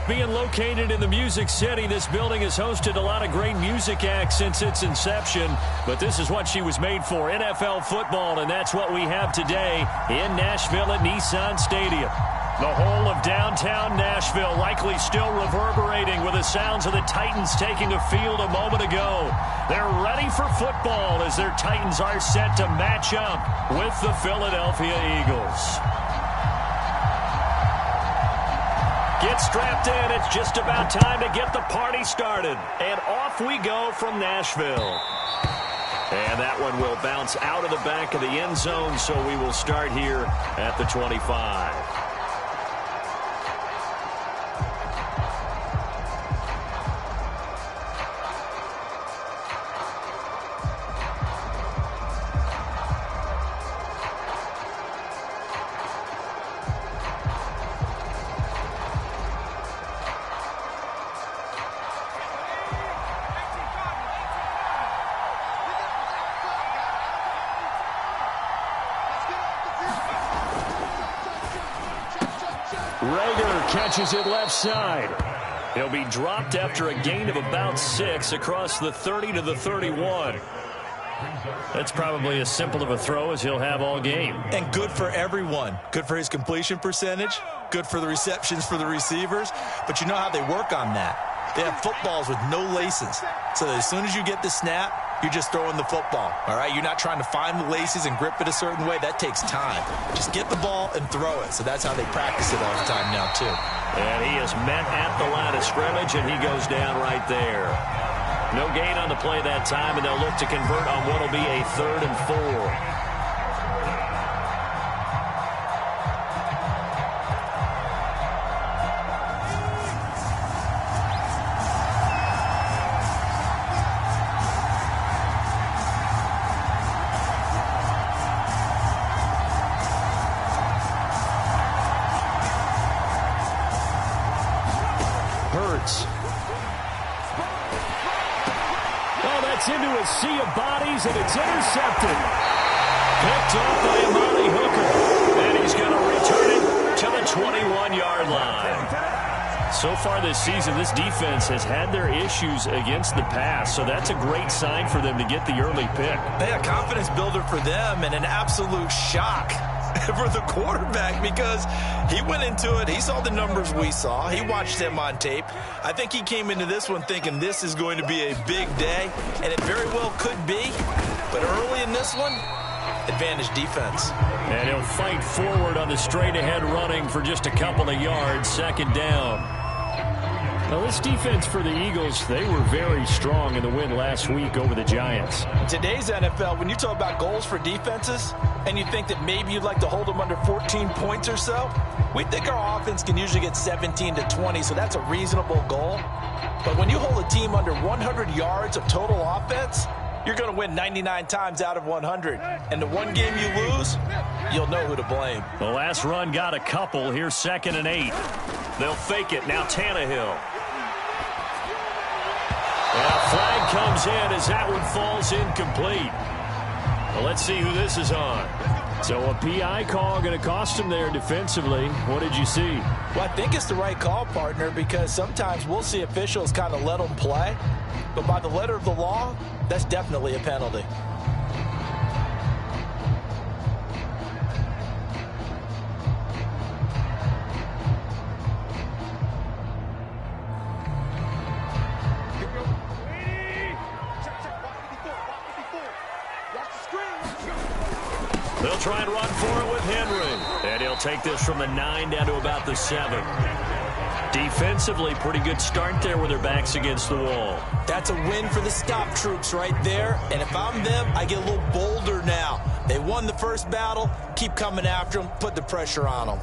being located in the Music City, this building has hosted a lot of great music acts since its inception, but this is what she was made for, NFL football, and that's what we have today in Nashville at Nissan Stadium. The whole of downtown Nashville likely still reverberating with the sounds of the Titans taking a field a moment ago. They're ready for football as their Titans are set to match up with the Philadelphia Eagles. Get strapped in. It's just about time to get the party started. And off we go from Nashville. And that one will bounce out of the back of the end zone, so we will start here at the 25. Catches it left side. He'll be dropped after a gain of about 6 across the 30 to the 31. That's probably as simple of a throw as he'll have all game. And good for everyone. Good for his completion percentage. Good for the receptions for the receivers. But you know how they work on that. They have footballs with no laces. So as soon as you get the snap, you're just throwing the football, all right? You're not trying to find the laces and grip it a certain way. That takes time. Just get the ball and throw it. So that's how they practice it all the time now, too. And he is met at the line of scrimmage, and he goes down right there. No gain on the play that time, and they'll look to convert on what will be a 3rd and 4. Into a sea of bodies, and it's intercepted. Picked off by Amari Hooker, and he's going to return it to the 21-yard line. So far this season, this defense has had their issues against the pass, so that's a great sign for them to get the early pick. A confidence builder for them and an absolute shock for the quarterback, because he went into it, he saw the numbers we saw, he watched them on tape. I think he came into this one thinking this is going to be a big day, and it very well could be, but early in this one, advantage defense. And he'll fight forward on the straight-ahead running for just a couple of yards, 2nd down. Now, this defense for the Eagles, they were very strong in the win last week over the Giants. Today's NFL, when you talk about goals for defenses, and you think that maybe you'd like to hold them under 14 points or so, we think our offense can usually get 17 to 20, so that's a reasonable goal. But when you hold a team under 100 yards of total offense, you're going to win 99 times out of 100. And the one game you lose, you'll know who to blame. The last run got a couple. Here's 2nd and 8. They'll fake it. Now Tannehill. And a flag comes in as that one falls incomplete. Well, let's see who this is on. So a PI call going to cost him there defensively. What did you see? Well, I think it's the right call, partner, because sometimes we'll see officials kind of let them play. But by the letter of the law, that's definitely a penalty. They'll try and run for it with Henry. And he'll take this from the 9 down to about the 7. Defensively, pretty good start there with their backs against the wall. That's a win for the stop troops right there. And if I'm them, I get a little bolder now. They won the first battle. Keep coming after them. Put the pressure on them.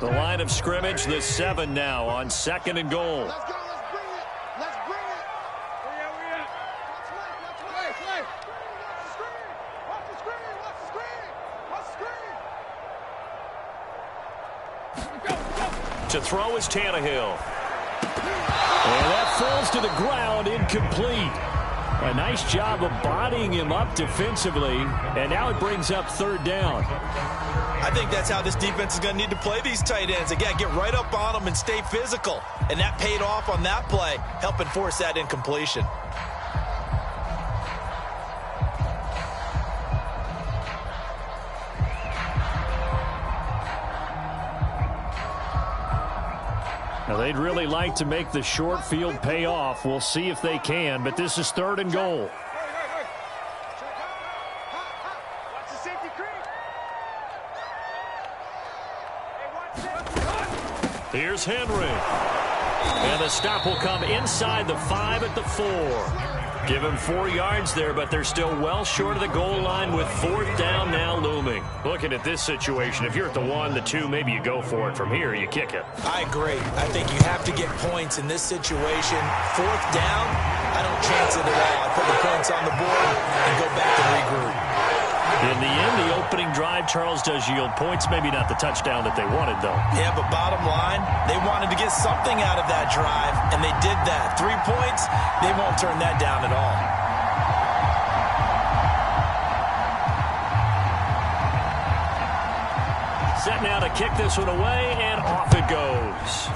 The line of scrimmage, the 7 now on 2nd and goal. Let's go, let's bring it. Let's bring it. Where you at? Watch the screen. Watch the screen. Watch the screen. Watch the screen. To throw is Tannehill. And that falls to the ground, incomplete. A nice job of bodying him up defensively, and now it brings up third down. I think that's how this defense is going to need to play these tight ends. Again, get right up on them and stay physical. And that paid off on that play, helping force that incompletion. Now, they'd really like to make the short field pay off. We'll see if they can, but this is third and goal. Here's Henry. And the stop will come inside the 5 at the 4. Give him 4 yards there, but they're still well short of the goal line with fourth down now looming. Looking at this situation, if you're at the 1, the 2, maybe you go for it. From here, you kick it. I agree. I think you have to get points in this situation. Fourth down, I don't chance it at all. I put the points on the board and go back and regroup. In the end, the opening drive, Charles, does yield points. Maybe not the touchdown that they wanted, though. Yeah, but bottom line, they wanted to get something out of that drive, and they did that. 3 points, they won't turn that down at all. Set now to kick this one away, and off it goes.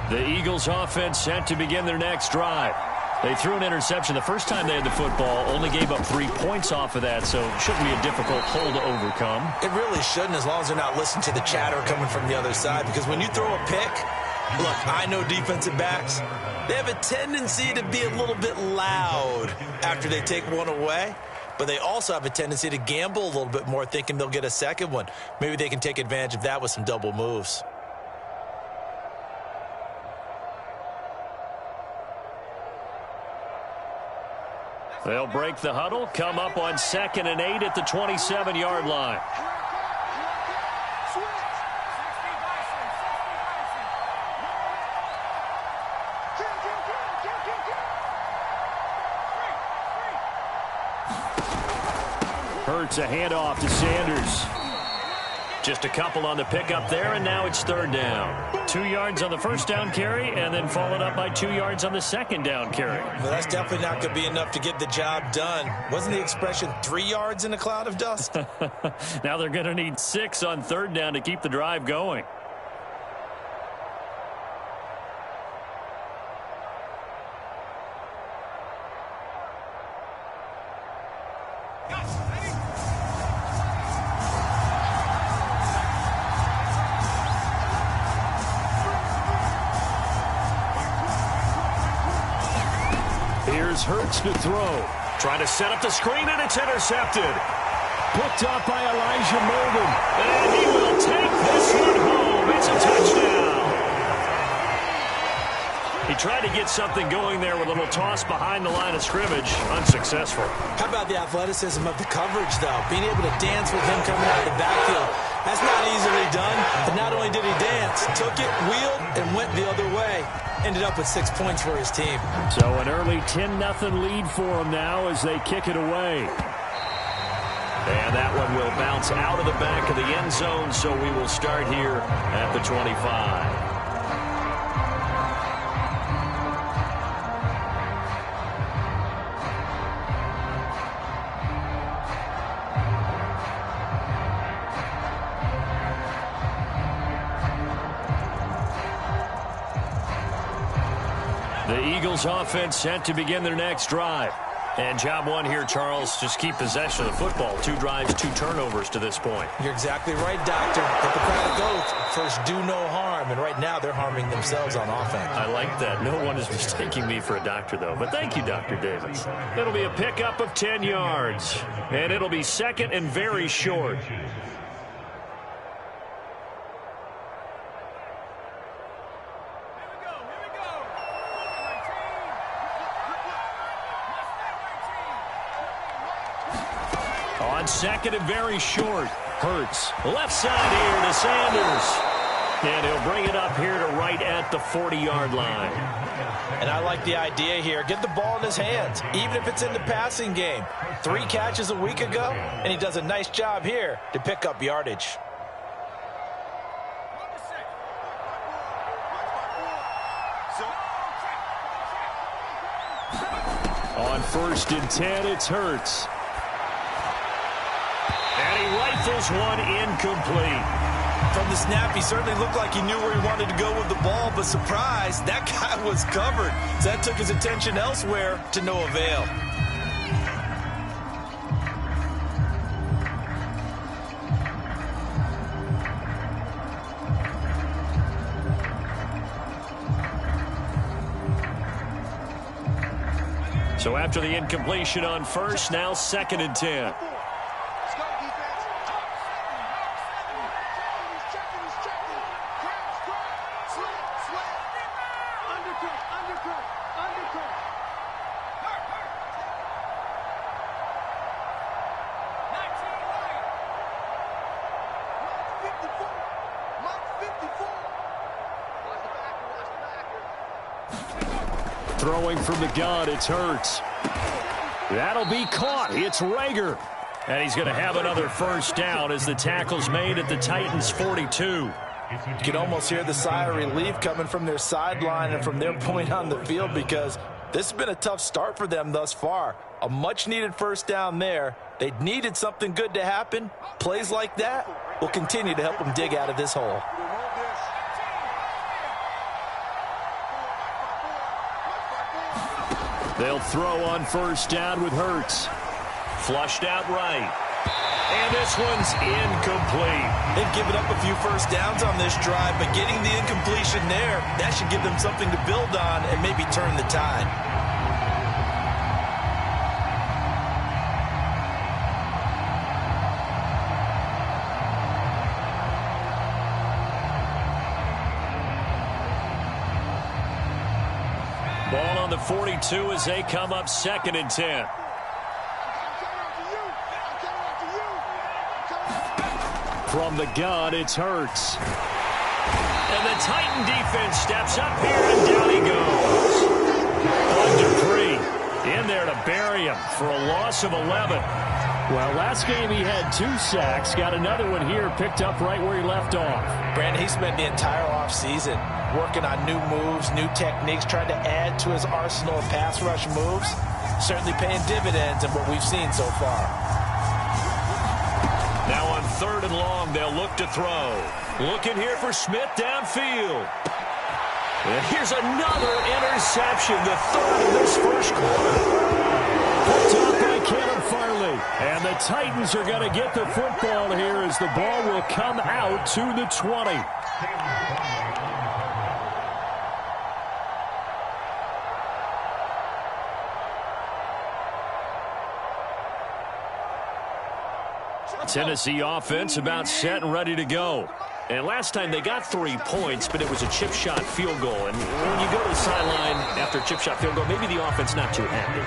The Eagles offense set to begin their next drive. They threw an interception the first time they had the football, only gave up 3 points off of that, so it shouldn't be a difficult hole to overcome. It really shouldn't, as long as they're not listening to the chatter coming from the other side, because when you throw a pick, look, I know defensive backs, they have a tendency to be a little bit loud after they take one away, but they also have a tendency to gamble a little bit more, thinking they'll get a second one. Maybe they can take advantage of that with some double moves. They'll break the huddle, come up on 2nd and 8 at the 27-yard line. Hurts a handoff to Sanders. Just a couple on the pickup there, and now it's third down. 2 yards on the first down carry, and then followed up by 2 yards on the second down carry. Well, that's definitely not going to be enough to get the job done. Wasn't the expression 3 yards in a cloud of dust? Now they're going to need 6 on third down to keep the drive going. Here's Hurts to throw. Trying to set up the screen, and it's intercepted. Picked up by Elijah Molden. And he will take this one home. It's a touchdown. He tried to get something going there with a little toss behind the line of scrimmage. Unsuccessful. How about the athleticism of the coverage, though? Being able to dance with him coming out of the backfield. That's not easily done. But not only did he dance, took it, wheeled, and went the other way. Ended up with 6 points for his team. So an early 10-0 lead for them now as they kick it away. And that one will bounce out of the back of the end zone, so we will start here at the 25. The Eagles offense set to begin their next drive. And job one here, Charles, just keep possession of the football. 2 drives, 2 turnovers to this point. You're exactly right, Doctor. Hippocratic oath. First, do no harm. And right now, they're harming themselves on offense. I like that. No one is mistaking me for a doctor, though. But thank you, Dr. Davis. It'll be a pickup of 10 yards. And it'll be second and very short. On second and very short. Hurts. Left side here to Sanders. And he'll bring it up here to right at the 40-yard line. And I like the idea here. Get the ball in his hands, even if it's in the passing game. 3 catches a week ago, and he does a nice job here to pick up yardage. On 1st and 10, it's Hurts. And he rifles one incomplete. From the snap, he certainly looked like he knew where he wanted to go with the ball, but surprise, that guy was covered. So that took his attention elsewhere to no avail. So after the incompletion on 1st, now 2nd and 10. Throwing from the gun, it's Hurts. That'll be caught. It's Rager. And he's going to have another 1st down as the tackle's made at the Titans' 42. You can almost hear the sigh of relief coming from their sideline and from their point on the field, because this has been a tough start for them thus far. A much-needed 1st down there. They needed something good to happen. Plays like that will continue to help them dig out of this hole. They'll throw on 1st down with Hurts. Flushed out right. And this one's incomplete. They've given up a few 1st downs on this drive, but getting the incompletion there, that should give them something to build on and maybe turn the tide. Ball on the 42 as they come up 2nd and 10. From the gun, it's Hurts. And the Titan defense steps up here, and down he goes. On Dupree, in there to bury him for a loss of 11. Well, last game he had 2 sacks. Got another one here, picked up right where he left off. Brandon, he spent the entire offseason working on new moves, new techniques, trying to add to his arsenal of pass rush moves. Certainly paying dividends in what we've seen so far. Now on 3rd and long, they'll look to throw. Looking here for Smith downfield. And here's another interception, the 3rd of this 1st quarter. Picked up by Caleb Farley. And the Titans are going to get the football here as the ball will come out to the 20. Tennessee offense about set and ready to go. And last time they got 3 points, but it was a chip shot field goal. And when you go to the sideline after a chip shot field goal, maybe the offense not too happy.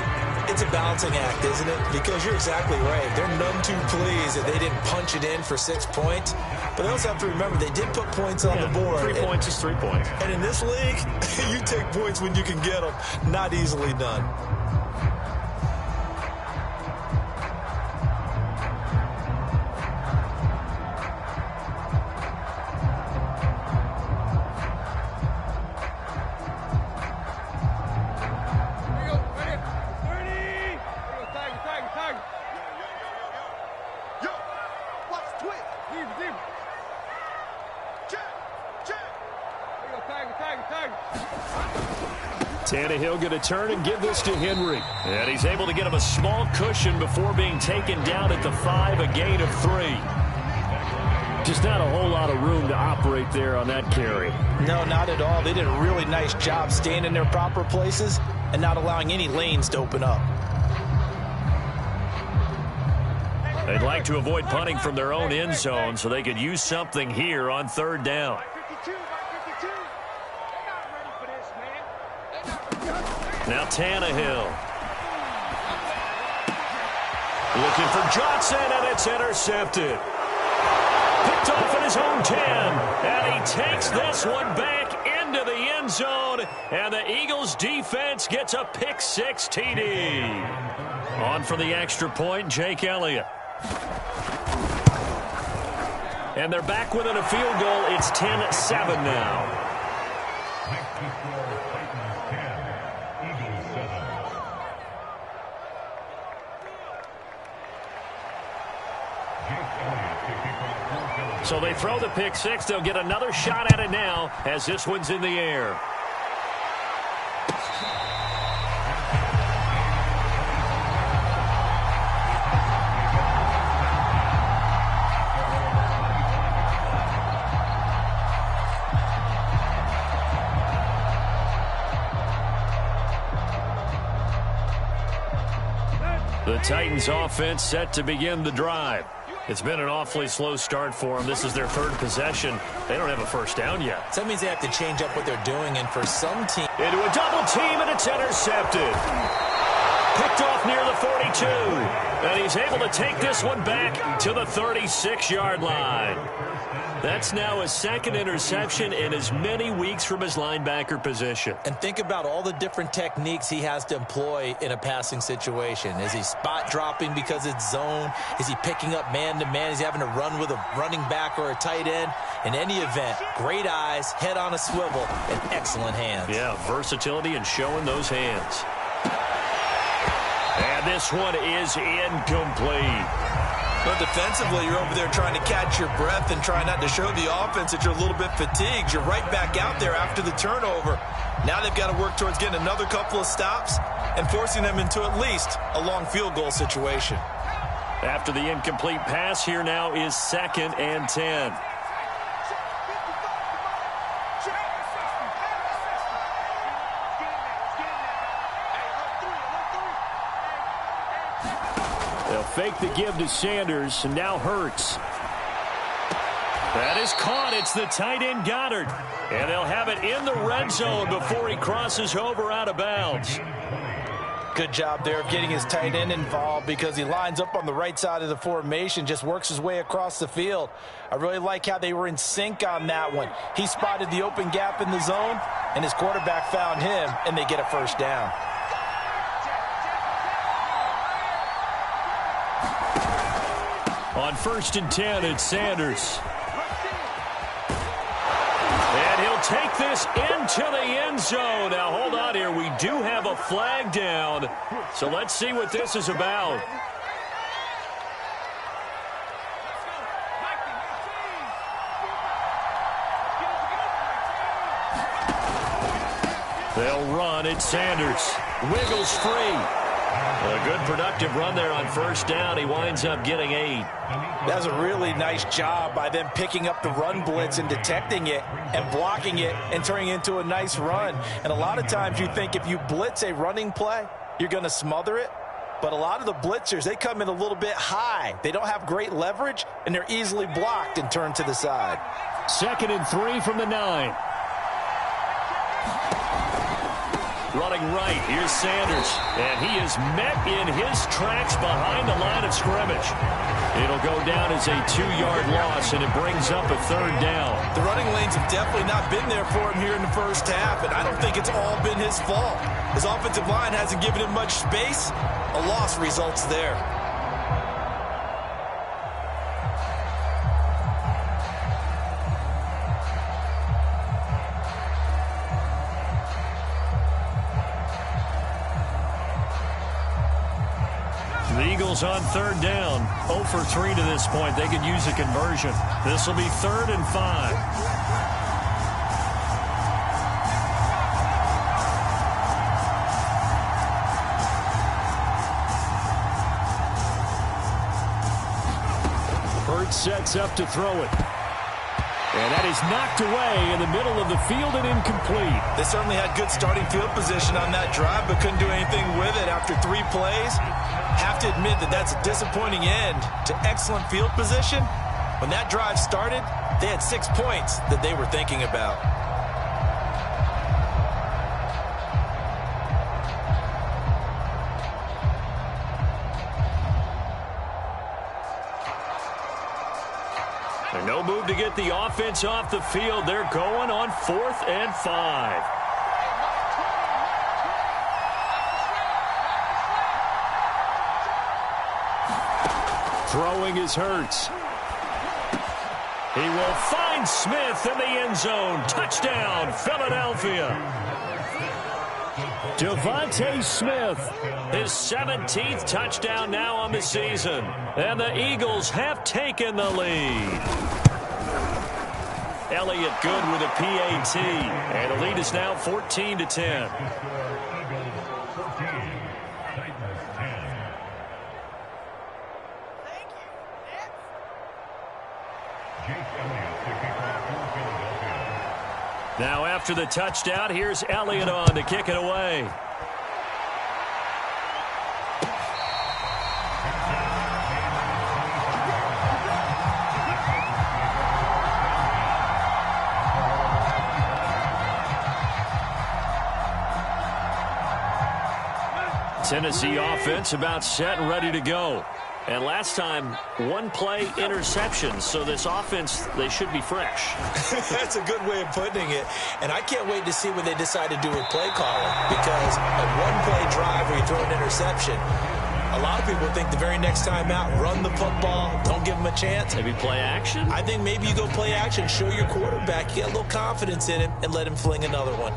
It's a balancing act, isn't it? Because you're exactly right. They're none too pleased that they didn't punch it in for 6 points. But they also have to remember they did put points on the board. 3 points is 3 points. And in this league, you take points when you can get them. Not easily done. Tannehill going to turn and give this to Henry. And he's able to get him a small cushion before being taken down at the 5, a gain of 3. Just not a whole lot of room to operate there on that carry. No, not at all. They did a really nice job staying in their proper places and not allowing any lanes to open up. They'd like to avoid punting from their own end zone so they could use something here on 3rd down. Now Tannehill. Looking for Johnson, and it's intercepted. Picked off in his own 10, and he takes this one back into the end zone, and the Eagles defense gets a pick-6 TD. On for the extra point, Jake Elliott. And they're back within a field goal. It's 10-7 now. So they throw the pick-6. They'll get another shot at it now as this one's in the air. The Titans offense set to begin the drive. It's been an awfully slow start for them. This is their third possession. They don't have a first down yet. So that means they have to change up what they're doing, and for some team... Into a double team, and it's intercepted. Picked off near the 42. And he's able to take this one back to the 36-yard line. That's now his second interception in as many weeks from his linebacker position. And think about all the different techniques he has to employ in a passing situation. Is he spot dropping because it's zone? Is he picking up man-to-man? Is he having to run with a running back or a tight end? In any event, great eyes, head on a swivel, and excellent hands. Yeah, versatility and showing those hands. And this one is incomplete. But defensively, you're over there trying to catch your breath and try not to show the offense that you're a little bit fatigued. You're right back out there after the turnover. Now they've got to work towards getting another couple of stops and forcing them into at least a long field goal situation. After the incomplete pass, here now is 2nd and 10. They'll fake the give to Sanders, and now Hurts. That is caught. It's the tight end Goddard. And they'll have it in the red zone before he crosses over out of bounds. Good job there of getting his tight end involved because he lines up on the right side of the formation, just works his way across the field. I really like how they were in sync on that one. He spotted the open gap in the zone, and his quarterback found him, and they get a first down. On 1st and 10, it's Sanders. And he'll take this into the end zone. Now, hold on here. We do have a flag down. So let's see what this is about. They'll run. It's Sanders. Wiggles free. A good productive run there on 1st down. He winds up getting 8. That's a really nice job by them picking up the run blitz and detecting it and blocking it and turning it into a nice run. And a lot of times you think if you blitz a running play, you're going to smother it. But a lot of the blitzers, they come in a little bit high. They don't have great leverage, and they're easily blocked and turned to the side. 2nd and 3 from the 9. Running right, here's Sanders, and he is met in his tracks behind the line of scrimmage. It'll go down as a 2-yard loss, and it brings up a 3rd down. The running lanes have definitely not been there for him here in the first half, and I don't think it's all been his fault. His offensive line hasn't given him much space. A loss results there. The Eagles on 3rd down. 0 for 3 to this point. They could use a conversion. This will be 3rd and 5. Hurts sets up to throw it. And that is knocked away in the middle of the field and incomplete. They certainly had good starting field position on that drive, but couldn't do anything with it after 3 plays. Have to admit that that's a disappointing end to excellent field position. When that drive started, they had 6 points that they were thinking about. No move to get the offense off the field. They're going on 4th and 5. Throwing is Hurts. He will find Smith in the end zone. Touchdown, Philadelphia. Devontae Smith, his 17th touchdown now on the season. And the Eagles have taken the lead. Elliott good with a PAT. And the lead is now 14-10. Now after the touchdown, here's Elliott on to kick it away. Tennessee offense about set and ready to go. And last time, one-play interception. So this offense, they should be fresh. That's a good way of putting it. And I can't wait to see what they decide to do with play calling. Because a one-play drive where you throw an interception, a lot of people think the very next time out, run the football, don't give them a chance. Maybe play action? I think maybe you go play action, show your quarterback, you get a little confidence in him, and let him fling another one.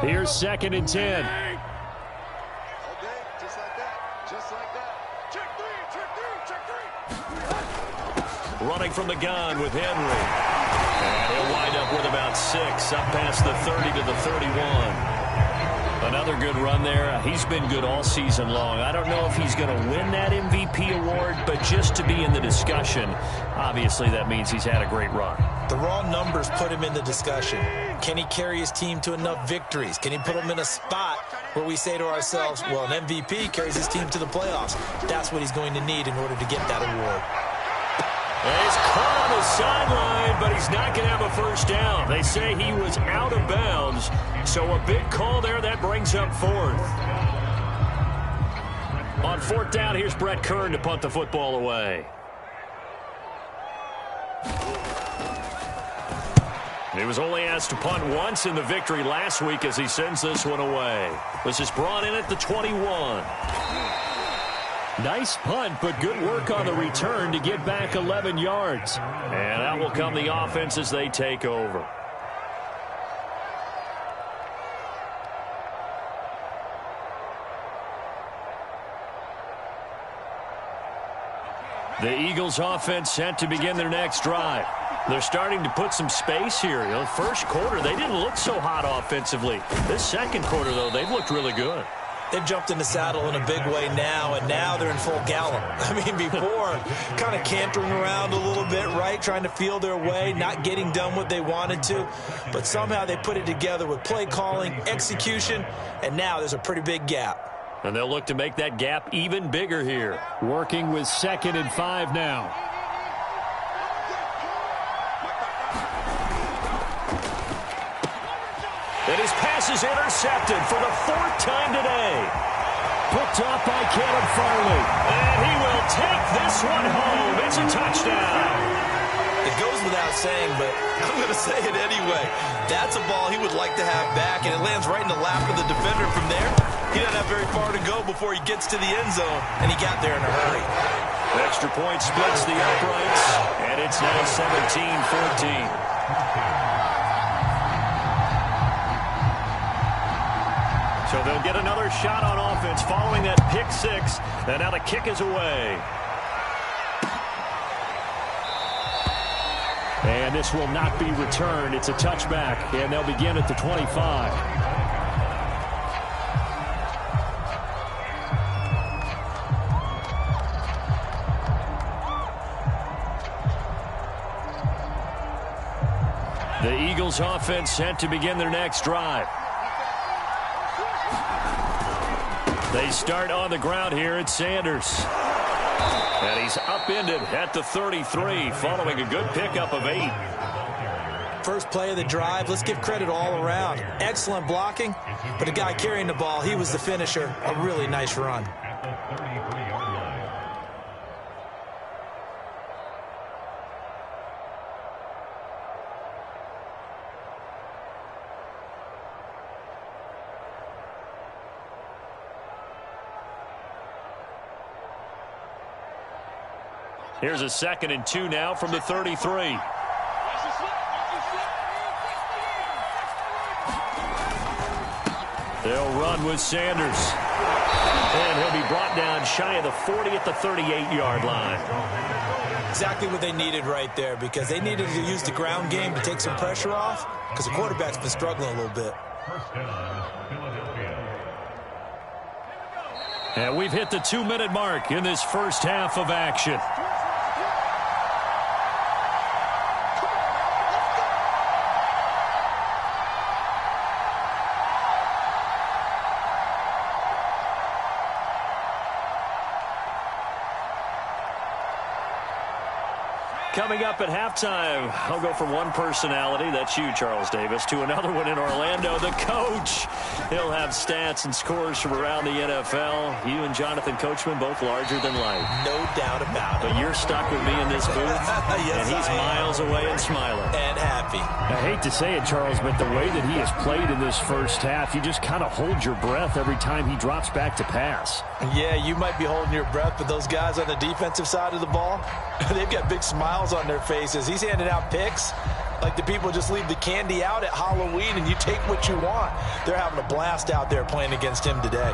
Here's 2nd and 10. Okay, just like that. Just like that. Check three. Running from the gun with Henry. And he'll wind up with about 6, up past the 30 to the 31. Another good run there. He's been good all season long. I don't know if he's going to win that MVP award, but just to be in the discussion, obviously that means he's had a great run. The raw numbers put him in the discussion. Can he carry his team to enough victories? Can he put them in a spot where we say to ourselves, well, an MVP carries his team to the playoffs. That's what he's going to need in order to get that award. He's caught on the sideline, but he's not going to have a first down. They say he was out of bounds, so a big call there that brings up 4th. On 4th down, here's Brett Kern to punt the football away. He was only asked to punt once in the victory last week as he sends this one away. This is brought in at the 21. Nice punt, but good work on the return to get back 11 yards. And out will come the offense as they take over. The Eagles offense set to begin their next drive. They're starting to put some space here. The first quarter, they didn't look so hot offensively. This second quarter, though, they've looked really good. They've jumped in the saddle in a big way now, and now they're in full gallop. I mean, before, kind of cantering around a little bit, right, trying to feel their way, not getting done what they wanted to. But somehow they put it together with play calling, execution, and now there's a pretty big gap. And they'll look to make that gap even bigger here. Working with 2nd and 5 now. And his pass is intercepted for the 4th time today. Picked up by Caleb Farley. And he will take this one home. It's a touchdown. It goes without saying, but I'm going to say it anyway. That's a ball he would like to have back, and it lands right in the lap of the defender from there. He doesn't have very far to go before he gets to the end zone, and he got there in a hurry. Extra point splits the uprights, and it's now 17-14. So they'll get another shot on offense following that pick 6, and now the kick is away. And this will not be returned. It's a touchback, and they'll begin at the 25. The Eagles offense set to begin their next drive. They start on the ground here at Sanders. And he's upended at the 33 following a good pickup of 8. First play of the drive, let's give credit all around. Excellent blocking, but the guy carrying the ball, he was the finisher. A really nice run. Here's a 2nd and 2 now from the 33. They'll run with Sanders. And he'll be brought down shy of the 40 at the 38-yard line. Exactly what they needed right there, because they needed to use the ground game to take some pressure off, because the quarterback's been struggling a little bit. And we've hit the 2-minute mark in this first half of action. Coming up at halftime, I'll go from one personality, that's you, Charles Davis, to another one in Orlando, the coach. He'll have stats and scores from around the NFL. You and Jonathan Coachman, both larger than life. No doubt about it. But you're stuck with me in this booth, yes, and he's miles away and smiling. And happy. I hate to say it, Charles, but the way that he has played in this first half, you just kind of hold your breath every time he drops back to pass. Yeah, you might be holding your breath, but those guys on the defensive side of the ball, they've got big smiles on their faces. He's handing out picks like the people just leave the candy out at Halloween and you take what you want. They're having a blast out there playing against him today.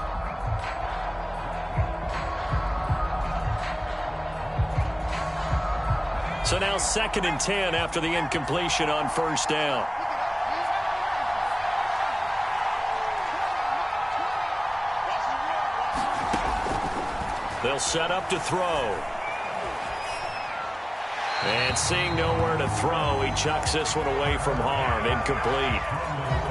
So now 2nd and 10 after the incompletion on first down. They'll set up to throw. And seeing nowhere to throw, he chucks this one away from harm. Incomplete.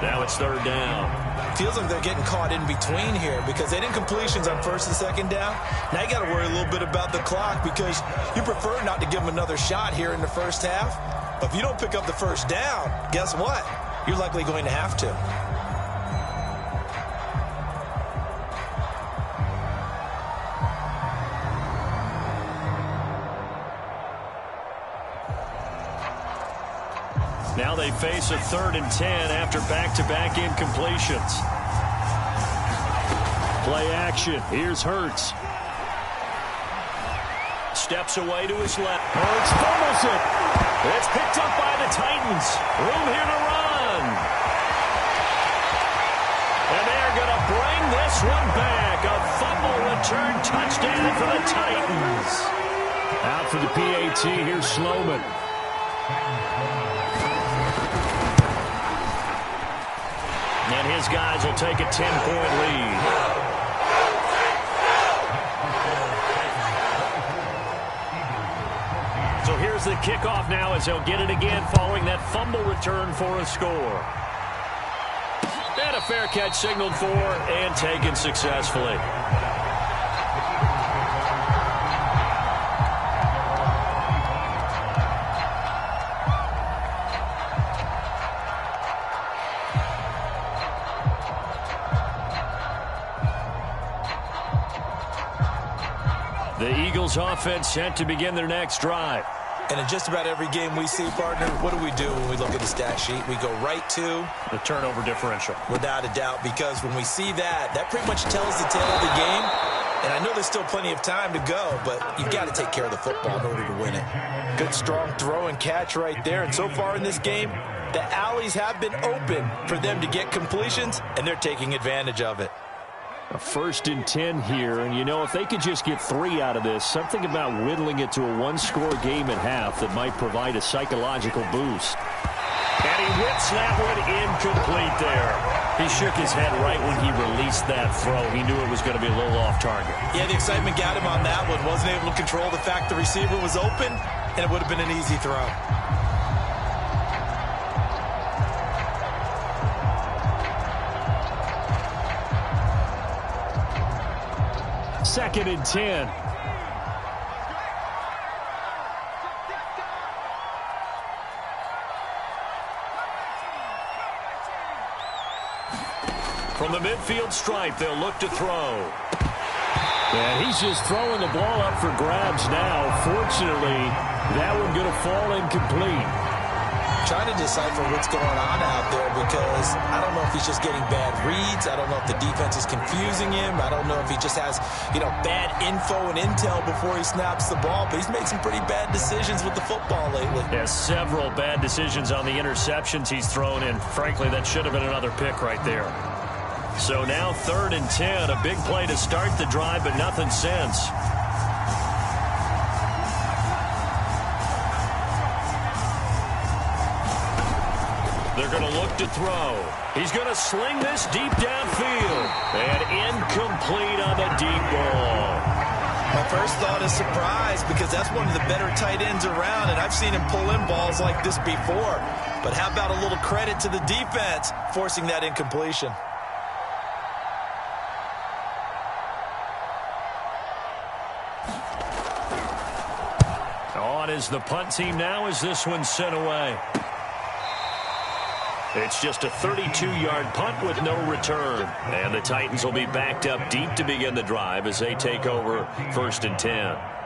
Now it's 3rd down. Feels like they're getting caught in between here because they didn't completions on 1st and 2nd down. Now you got to worry a little bit about the clock because you prefer not to give them another shot here in the first half. But if you don't pick up the first down, guess what? You're likely going to have to. Now they face a 3rd and 10 after back-to-back incompletions. Play action. Here's Hurts. Steps away to his left. Hurts fumbles it. It's picked up by the Titans. Room here to run. And they're going to bring this one back. A fumble return touchdown for the Titans. Out for the PAT. Here's Sloman. And his guys will take a 10-point lead. So here's the kickoff now as they'll get it again following that fumble return for a score. And a fair catch signaled for and taken successfully. The Eagles offense set to begin their next drive. And in just about every game we see, partner, what do when we look at the stat sheet? We go right to the turnover differential. Without a doubt, because when we see that, that pretty much tells the tale of the game. And I know there's still plenty of time to go, but you've got to take care of the football in order to win it. Good, strong throw and catch right there. And so far in this game, the alleys have been open for them to get completions, and they're taking advantage of it. A 1st and 10 here, and you know, if they could just get 3 out of this, something about whittling it to a one-score game at half that might provide a psychological boost. And he whips that one incomplete there. He shook his head right when he released that throw. He knew it was going to be a little off target. Yeah, the excitement got him on that one. Wasn't able to control the fact the receiver was open, and it would have been an easy throw. 2nd and 10. the midfield stripe, they'll look to throw. And he's just throwing the ball up for grabs now. Fortunately, that one going to fall incomplete. Trying to decipher what's going on out there because I don't know if he's just getting bad reads. I don't know if the defense is confusing him. I don't know if he just has, bad info and intel before he snaps the ball. But he's made some pretty bad decisions with the football lately. Yeah, several bad decisions on the interceptions he's thrown in. Frankly, that should have been another pick right there. So now 3rd and 10, a big play to start the drive, but nothing since. They're going to look to throw. He's going to sling this deep downfield. And incomplete on the deep ball. My first thought is surprise because that's one of the better tight ends around, and I've seen him pull in balls like this before. But how about a little credit to the defense forcing that incompletion? On is the punt team now as this one's sent away. It's just a 32-yard punt with no return. And the Titans will be backed up deep to begin the drive as they take over 1st and 10.